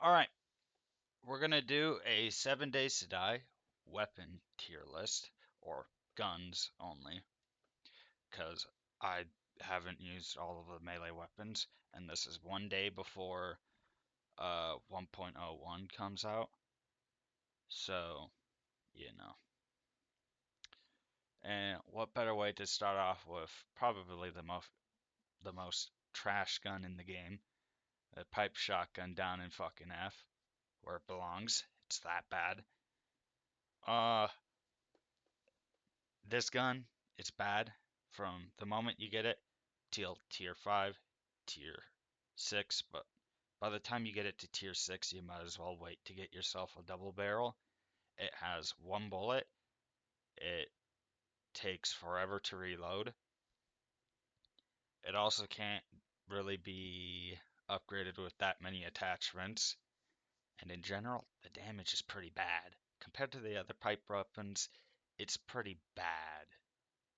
Alright, we're gonna do a 7 Days to Die weapon tier list, or guns only, because I haven't used all of the melee weapons, and this is 1 day before 1.01 comes out, so, you know. And what better way to start off with probably the most trash gun in the game, a pipe shotgun down in fucking F, where it belongs. It's that bad. Uh, This gun, it's bad from the moment you get it till tier 5, tier 6, but by the time you get it to tier 6, you might as well wait to get yourself a double barrel. It has one bullet. It takes forever to reload. It also can't really be upgraded with that many attachments. And in general, the damage is pretty bad. Compared to the other pipe weapons, it's pretty bad,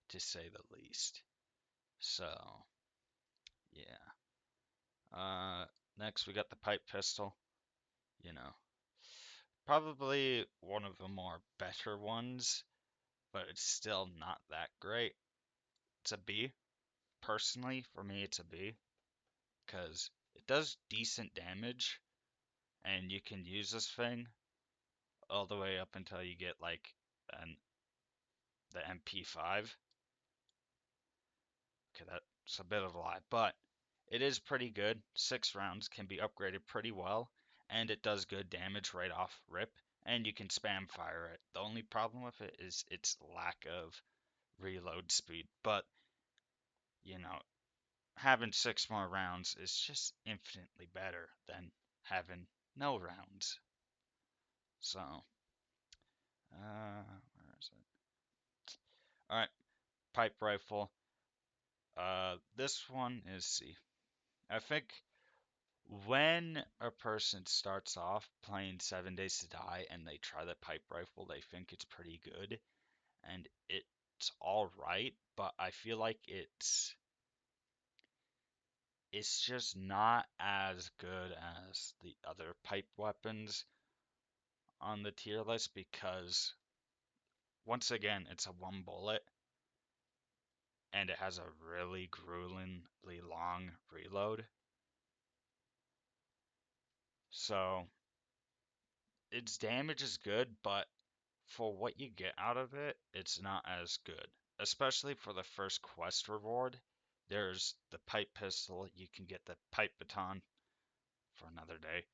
to say the least. So, yeah. Next we got the pipe pistol. You know, probably one of the more better ones, but it's still not that great. It's a B. Personally, for me, it's a B because it does decent damage, and you can use this thing all the way up until you get like an the MP5. Okay, that's a bit of a lie, but it is pretty good. 6 rounds can be upgraded pretty well, and it does good damage right off rip, and you can spam fire it. The only problem with it is its lack of reload speed, but you know, having 6 more rounds is just infinitely better than having no rounds. So, where is it? All right, pipe rifle. This one is C. I think when a person starts off playing 7 Days to Die and they try the pipe rifle, they think it's pretty good, and it's all right, but I feel like it's just not as good as the other pipe weapons on the tier list because once again, it's a one bullet and it has a really gruelingly long reload. So its damage is good, but for what you get out of it, it's not as good. Especially for the first quest reward. There's the pipe pistol, you can get the pipe baton for another day,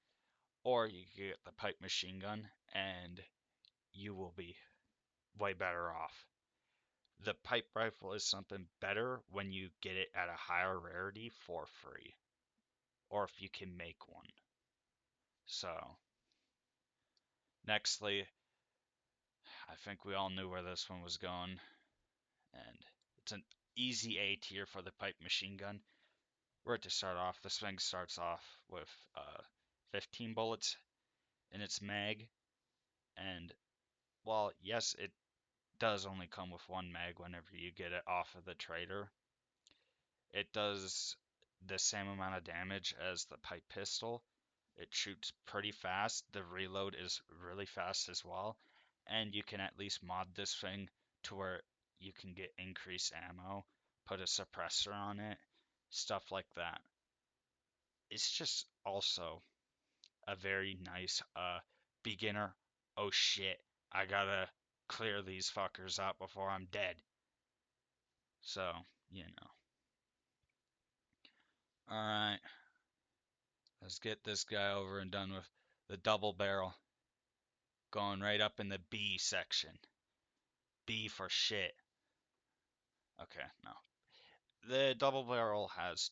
or you can get the pipe machine gun, and you will be way better off. The pipe rifle is something better when you get it at a higher rarity for free, or if you can make one. So, nextly, I think we all knew where this one was going, and it's an easy A tier for the pipe machine gun. Where to start off, this thing starts off with 15 bullets in its mag, and while yes, it does only come with one mag whenever you get it off of the trader, it does the same amount of damage as the pipe pistol. It shoots pretty fast. The reload is really fast as well. And you can at least mod this thing to where you can get increased ammo, put a suppressor on it, stuff like that. It's just also a very nice beginner. Oh shit, I gotta clear these fuckers out before I'm dead. So, you know. Alright, let's get this guy over and done with. The double barrel. Going right up in the B section. B for shit. Okay, no. The double barrel has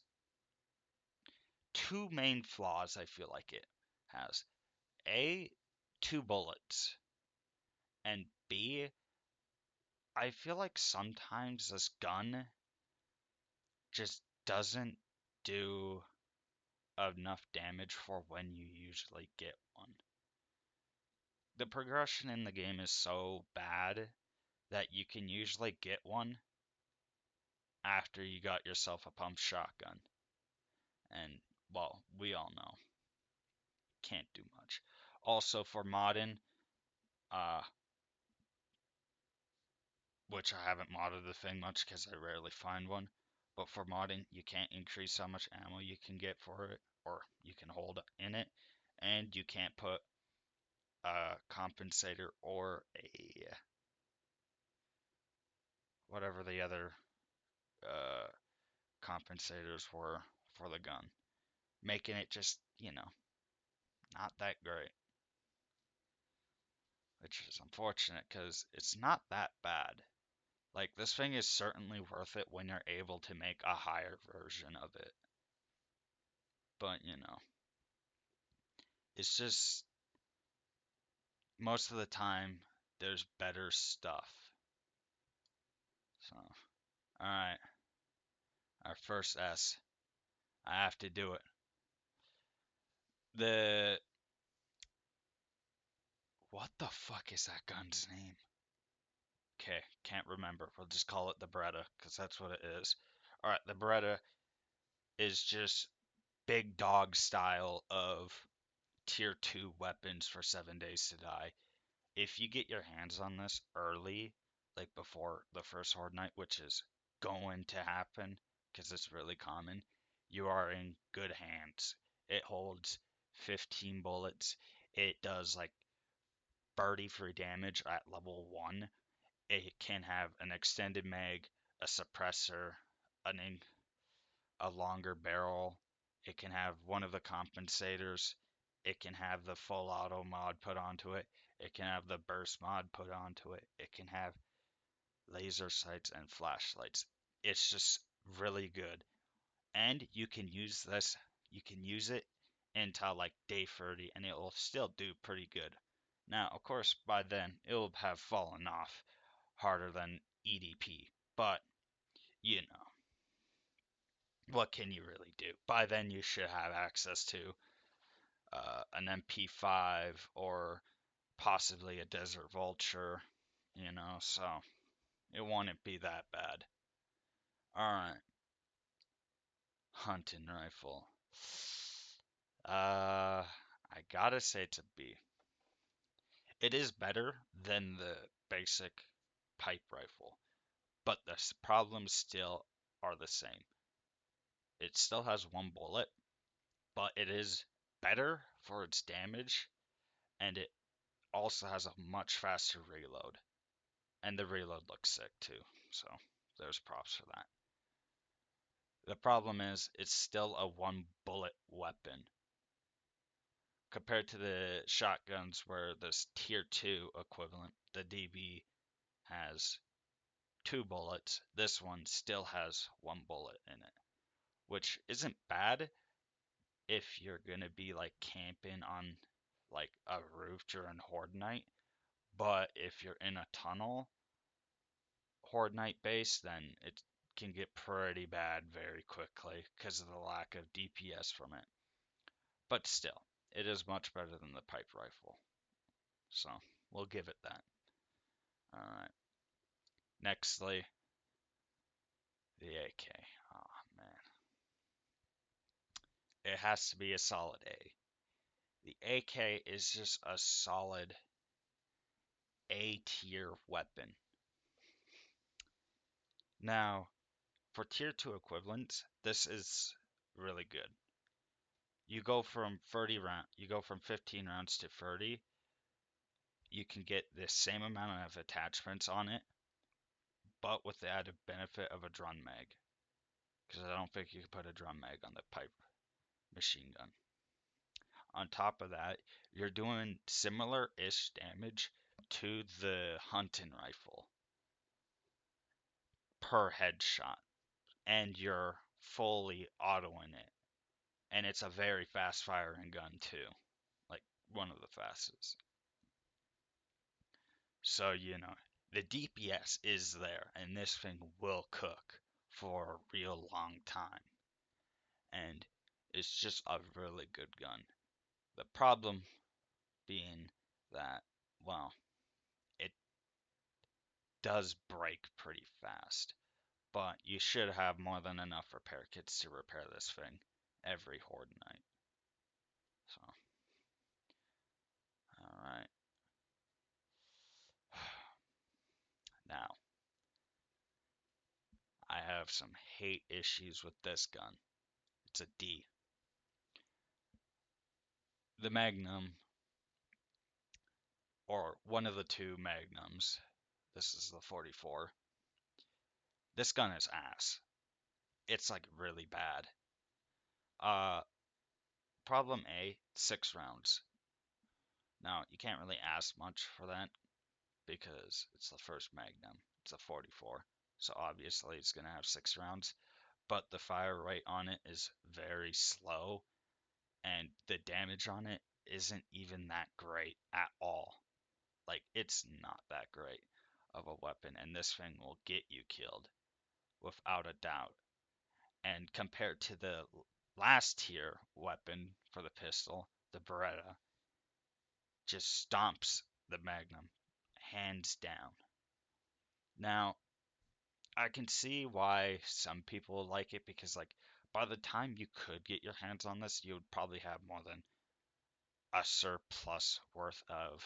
two main flaws, I feel like it has. A, two bullets. And B, I feel like sometimes this gun just doesn't do enough damage for when you usually get one. The progression in the game is so bad that you can usually get one after you got yourself a pump shotgun. And, well, we all know. can't do much. Also for modding, uh, which I haven't modded the thing much because I rarely find one. But for modding, you can't increase how much ammo you can get for it, or you can hold in it, and you can't put a compensator or a whatever the other uh, compensators were for the gun, making it just, not that great, which is unfortunate because it's not that bad. Like, this thing is certainly worth it when you're able to make a higher version of it. But, it's just most of the time there's better stuff. So, alright, our first S. I have to do it. The. What the fuck is that gun's name? Okay, can't remember. We'll just call it the Beretta, because that's what it is. Alright, the Beretta is just big dog style of tier 2 weapons for 7 Days to Die. If you get your hands on this early, like before the first Horde Night, which is going to happen because it's really common, you are in good hands. It holds 15 bullets. It does like 33 damage at level 1. It can have an extended mag, a suppressor, a longer barrel. It can have one of the compensators. It can have the full auto mod put onto it. It can have the burst mod put onto it. It can have laser sights and flashlights. It's just really good. And you can use this, you can use it until like day 30 and it will still do pretty good. Now, of course, by then it'll have fallen off harder than EDP, but you know, what can you really do? By then you should have access to an MP5 or possibly a Desert Vulture, so it wouldn't be that bad. Alright, hunting rifle. I gotta say it's a B. It is better than the basic pipe rifle, but the problems still are the same. It still has one bullet, but it is better for its damage, and it also has a much faster reload. And the reload looks sick too, so there's props for that. The problem is, it's still a one bullet weapon. Compared to the shotguns where this tier 2 equivalent, the DB, has 2 bullets, this one still has 1 bullet in it. Which isn't bad if you're gonna be like camping on like a roof during Horde Night. But if you're in a tunnel, Horde Night base, then it can get pretty bad very quickly because of the lack of DPS from it. But still, it is much better than the pipe rifle. So, we'll give it that. Alright. Nextly, the AK. Oh, man. It has to be a solid A. The AK is just a solid A tier weapon. Now, for tier 2 equivalents, this is really good. You go from 15 rounds to 30. You can get the same amount of attachments on it, but with the added benefit of a drum mag. Because I don't think you can put a drum mag on the pipe machine gun. On top of that, you're doing similar-ish damage to the hunting rifle per headshot, and you're fully autoing it. And it's a very fast firing gun too, like one of the fastest. So, the DPS is there, and this thing will cook for a real long time. And it's just a really good gun. The problem being that, well, it does break pretty fast. But you should have more than enough repair kits to repair this thing every Horde Night. So, some hate issues with this gun. It's a D. The Magnum, or one of the two Magnums, this is the 44. This gun is ass. It's like really bad. Uh, Problem A, 6 rounds. Now, you can't really ask much for that because it's the first Magnum. It's a 44. So obviously it's going to have 6 rounds. But the fire rate on it is very slow. And the damage on it isn't even that great at all. Like, it's not that great of a weapon. And this thing will get you killed without a doubt. And compared to the last tier weapon for the pistol, the Beretta, just stomps the Magnum, hands down. Now, I can see why some people like it because, like, by the time you could get your hands on this, you would probably have more than a surplus worth of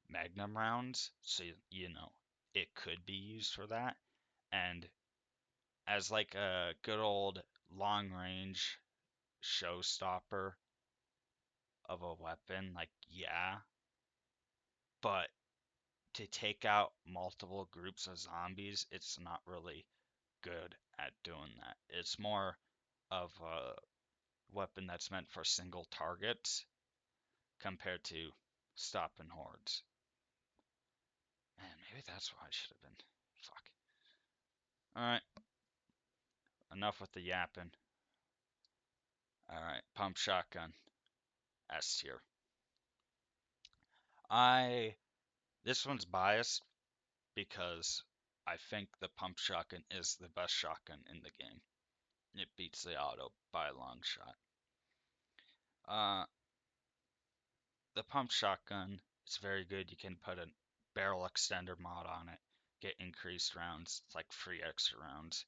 Magnum rounds. So, it could be used for that. And as like a good old long range showstopper of a weapon, like, yeah, but to take out multiple groups of zombies, it's not really good at doing that. It's more of a weapon that's meant for single targets compared to stopping hordes. Man, maybe that's why I should have been. Fuck. Alright, enough with the yapping. Alright, pump shotgun. S tier. This one's biased because I think the pump shotgun is the best shotgun in the game. It beats the auto by a long shot. The pump shotgun is very good. You can put a barrel extender mod on it, get increased rounds. It's like 3 extra rounds.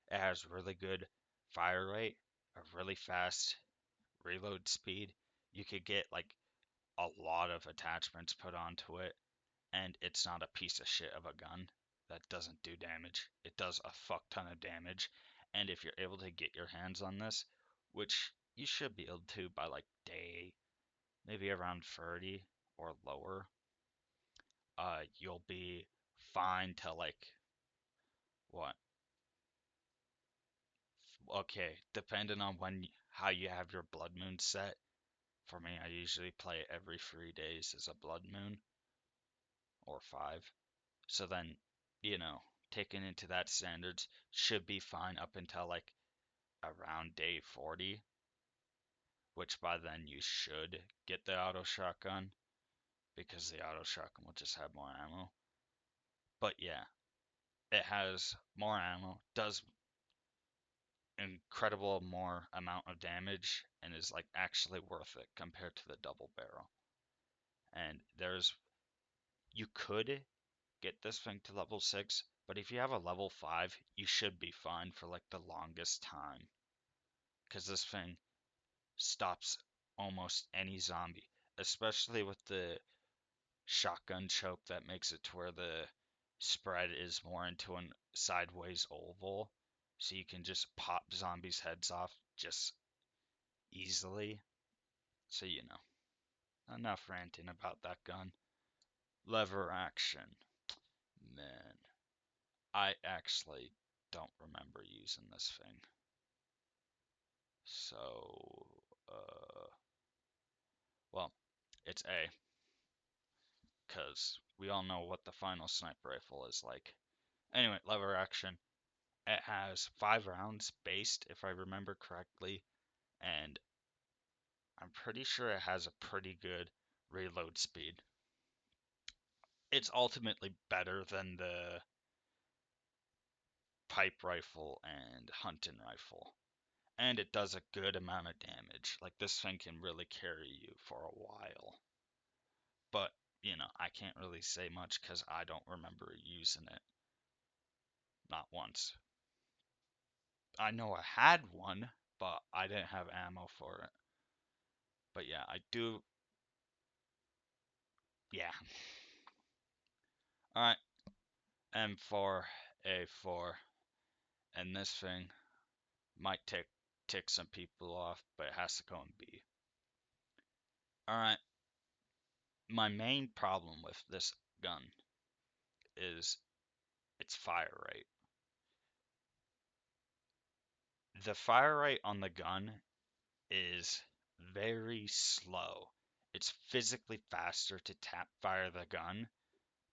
It has really good fire rate, a really fast reload speed. You could get like a lot of attachments put onto it, and it's not a piece of shit of a gun that doesn't do damage. It does a fuck ton of damage, and if you're able to get your hands on this, which you should be able to by like day, maybe around 30 or lower, you'll be fine to like what? Okay, depending on how you have your blood moon set. For me, I usually play every 3 days as a blood moon or 5. So then, taking into that standards should be fine up until like around day 40, which by then you should get the auto shotgun because the auto shotgun will just have more ammo. But yeah, it has more ammo, does incredible more amount of damage, and is like actually worth it compared to the double barrel. And you could get this thing to level 6, but if you have a level 5, you should be fine for like the longest time. Because this thing stops almost any zombie, especially with the shotgun choke that makes it to where the spread is more into a sideways oval. So you can just pop zombies' heads off just easily. So, enough ranting about that gun. Lever action. Man, I actually don't remember using this thing. So, well, it's A, because we all know what the final sniper rifle is like. Anyway, lever action. It has 5 rounds based, if I remember correctly, and I'm pretty sure it has a pretty good reload speed. It's ultimately better than the pipe rifle and hunting rifle. And it does a good amount of damage. Like, this thing can really carry you for a while. But, I can't really say much because I don't remember using it. Not once. I know I had one, but I didn't have ammo for it. But yeah, I do. Yeah. Alright. M4, A4, and this thing might tick some people off, but it has to go in B. Alright, my main problem with this gun is its fire rate. The fire rate on the gun is very slow. It's physically faster to tap fire the gun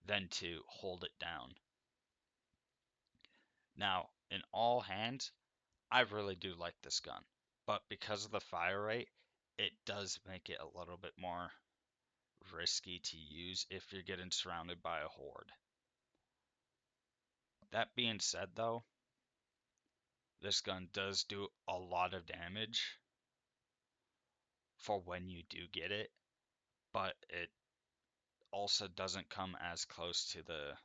than to hold it down. Now, in all hands, I really do like this gun, but because of the fire rate, it does make it a little bit more risky to use if you're getting surrounded by a horde. That being said, though, this gun does do a lot of damage for when you do get it, but it also doesn't come as close to the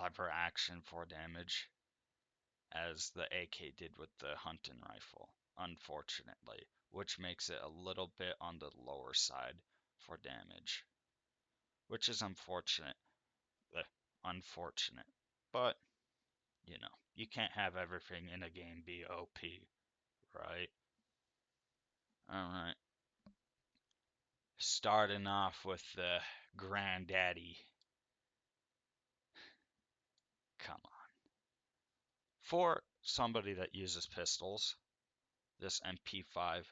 lever action for damage as the AK did with the hunting rifle, unfortunately, which makes it a little bit on the lower side for damage, which is unfortunate. Unfortunate, but you can't have everything in a game be OP, right? Alright, starting off with the granddaddy. Come on. For somebody that uses pistols, this MP5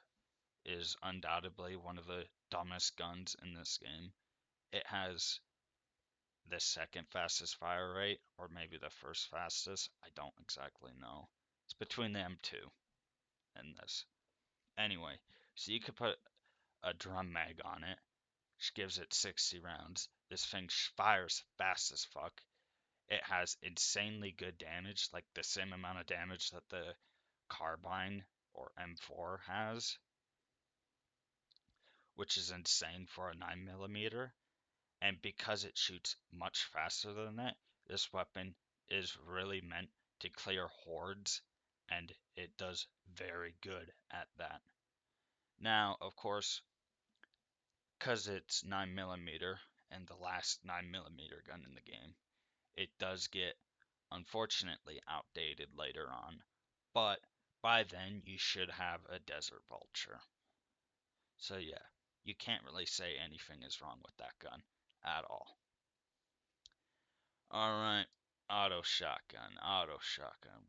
is undoubtedly one of the dumbest guns in this game. It has the second fastest fire rate, or maybe the first fastest. I don't exactly know. It's between the M2 and this. Anyway, so you could put a drum mag on it, which gives it 60 rounds. This thing fires fast as fuck. It has insanely good damage, like the same amount of damage that the carbine or M4 has, which is insane for a 9mm. And because it shoots much faster than that, this weapon is really meant to clear hordes, and it does very good at that. Now, of course, because it's 9mm and the last 9mm gun in the game, it does get unfortunately outdated later on, but by then you should have a Desert Vulture. So yeah, you can't really say anything is wrong with that gun at all. Alright, auto shotgun,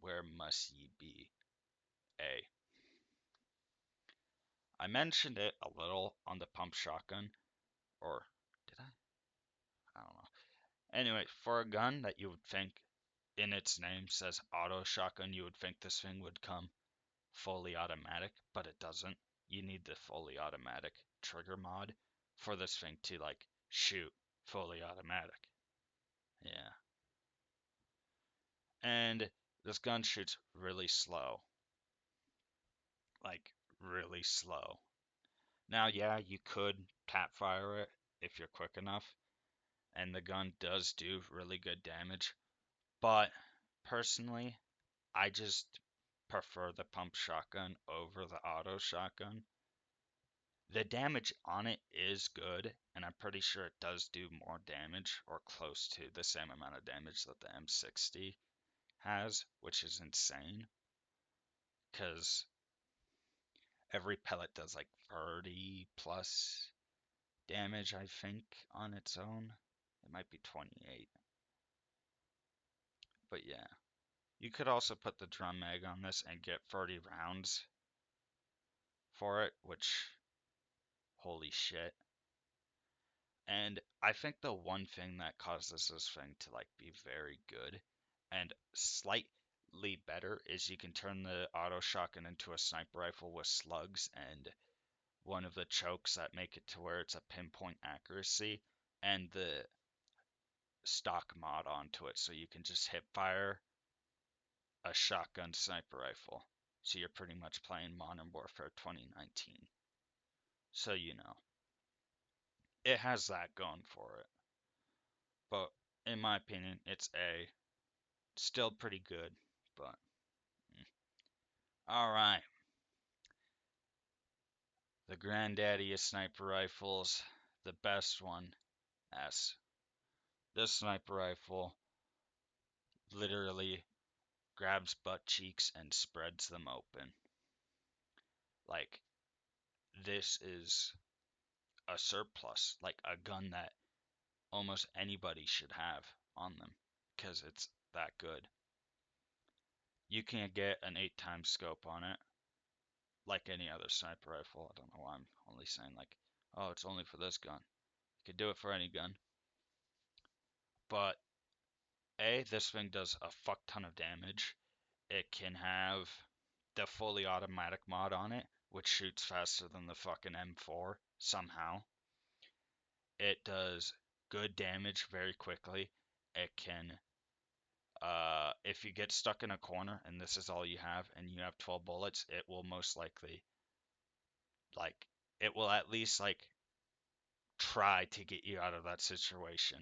where must ye be? A. I mentioned it a little on the pump shotgun, or did I? I don't know. Anyway, for a gun that you would think in its name says auto shotgun, you would think this thing would come fully automatic, but it doesn't. You need the fully automatic trigger mod for this thing to like shoot fully automatic. Yeah. And this gun shoots really slow. Like really slow. Now, yeah, you could tap fire it if you're quick enough, and the gun does do really good damage, but personally, I just prefer the pump shotgun over the auto shotgun. The damage on it is good, and I'm pretty sure it does do more damage or close to the same amount of damage that the M60 has, which is insane because every pellet does like 30 plus damage, I think, on its own. It might be 28. But yeah, you could also put the drum mag on this and get 30 rounds for it, which, holy shit. And I think the one thing that causes this thing to like be very good and slightly better is you can turn the auto shotgun into a sniper rifle with slugs and one of the chokes that make it to where it's a pinpoint accuracy and the stock mod onto it so you can just hip fire a shotgun sniper rifle. So you're pretty much playing Modern Warfare 2019. So it has that going for it. But in my opinion, it's A. Still pretty good, but all right. The granddaddy of sniper rifles, the best one, S. This sniper rifle, literally grabs butt cheeks and spreads them open. Like, this is a surplus, like a gun that almost anybody should have on them because it's that good. You can get an 8x scope on it, like any other sniper rifle. I don't know why I'm only saying like, oh, it's only for this gun. You could do it for any gun. But this thing does a fuck ton of damage. It can have the fully automatic mod on it, which shoots faster than the fucking M4 somehow. It does good damage very quickly. It can, if you get stuck in a corner and this is all you have and you have 12 bullets, it will most likely, like, it will at least, like, try to get you out of that situation.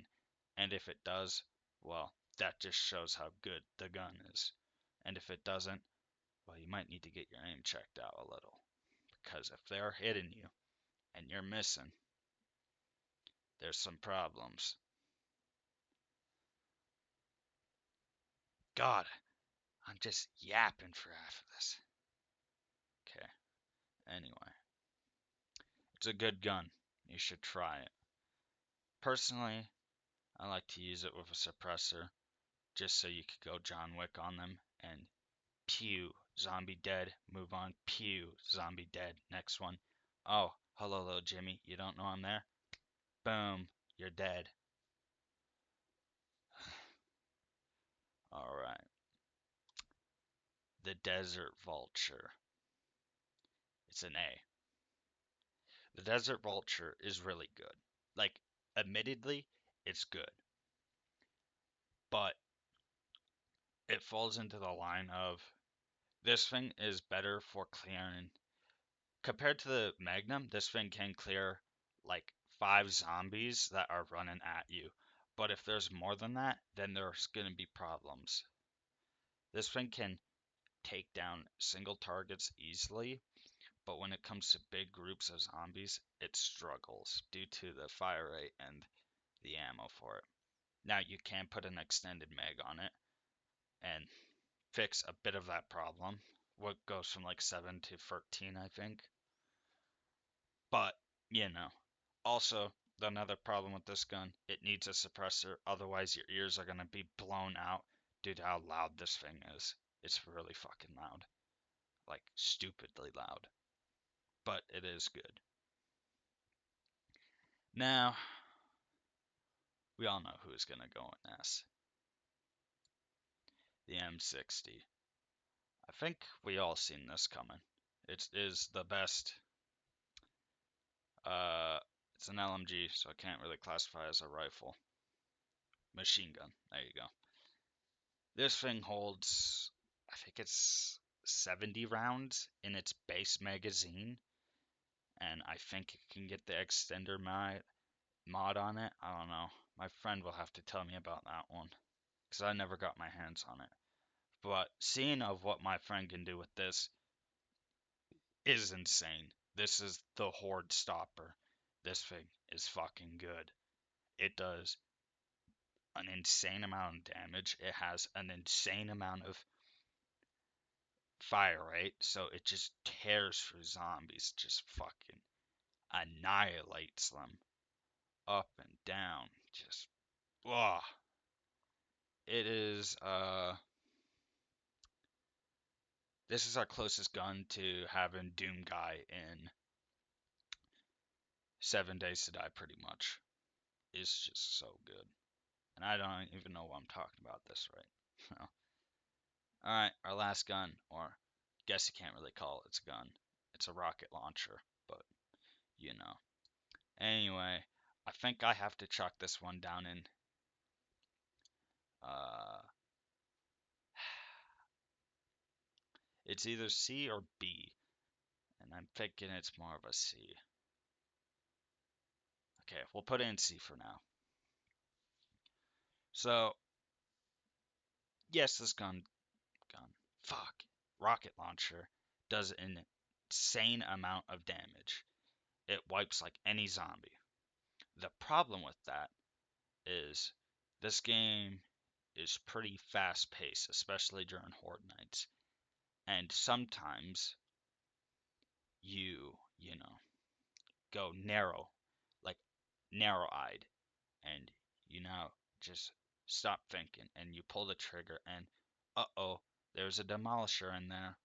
And if it does, well, that just shows how good the gun is. And if it doesn't, well, you might need to get your aim checked out a little. Because if they're hitting you and you're missing, there's some problems. God, I'm just yapping for half of this. Okay, anyway. It's a good gun. You should try it. Personally, I like to use it with a suppressor just so you could go John Wick on them and pew, zombie dead, move on, pew, zombie dead, next one. Oh, hello, little Jimmy, you don't know I'm there? Boom, you're dead. Alright. The Desert Vulture. It's an A. The Desert Vulture is really good. Like, admittedly, it's good. But it falls into the line of this thing is better for clearing. Compared to the Magnum, this thing can clear like 5 zombies that are running at you. But if there's more than that, then there's going to be problems. This thing can take down single targets easily, but when it comes to big groups of zombies, it struggles due to the fire rate and the ammo for it. Now, you can put an extended mag on it and fix a bit of that problem. What goes from like 7 to 13, I think. But, you know, also, another problem with this gun, it needs a suppressor, otherwise your ears are going to be blown out due to how loud this thing is. It's really fucking loud. Like, stupidly loud. But it is good. Now, we all know who's going to go in S. The M60. I think we all seen this coming. It is the best. It's an LMG, so I can't really classify as a rifle. Machine gun. There you go. This thing holds, I think it's 70 rounds in its base magazine, and I think it can get the extender mod on it. I don't know. My friend will have to tell me about that one, because I never got my hands on it. But seeing of what my friend can do with this is insane. This is the Horde Stopper. This thing is fucking good. It does an insane amount of damage. It has an insane amount of fire rate, so it just tears through zombies, just fucking annihilates them up and down. Just, oh, it is, this is our closest gun to having Doom Guy in 7 Days to Die, pretty much. It's just so good. And I don't even know why I'm talking about this right. Alright, our last gun, or guess you can't really call it a gun. It's a rocket launcher, but you know. Anyway, I think I have to chuck this one down in uh it's either C or B, and I'm thinking it's more of a C. Okay, we'll put it in C for now. So, yes, this fuck, rocket launcher does an insane amount of damage. It wipes like any zombie. The problem with that is this game is pretty fast paced, especially during horde nights. And sometimes you know, go narrow, like narrow eyed, and you now just stop thinking and you pull the trigger, and uh-oh, there's a demolisher in there.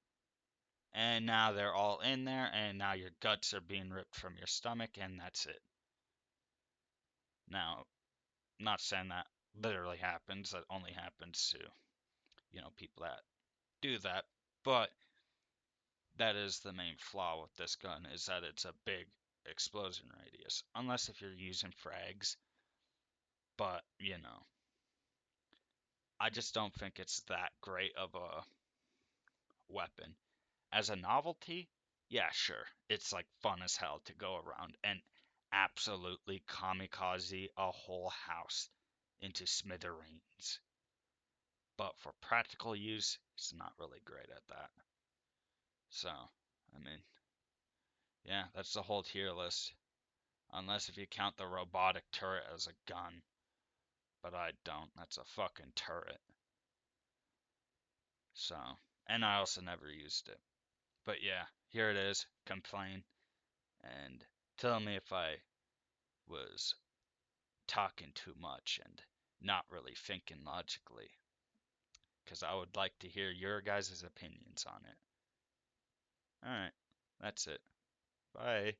And now they're all in there, and now your guts are being ripped from your stomach, and that's it. Now, I'm not saying that literally happens, that only happens to, people that do that, but that is the main flaw with this gun, is that it's a big explosion radius. Unless if you're using frags, but, I just don't think it's that great of a weapon. As a novelty, yeah, sure. It's like fun as hell to go around and absolutely kamikaze a whole house into smithereens. But for practical use, it's not really great at that. So, I mean, yeah, that's the whole tier list. Unless if you count the robotic turret as a gun. But I don't. That's a fucking turret. So, and I also never used it. But yeah, here it is. Complain. And tell me if I was talking too much and not really thinking logically. Because I would like to hear your guys' opinions on it. Alright, that's it. Bye.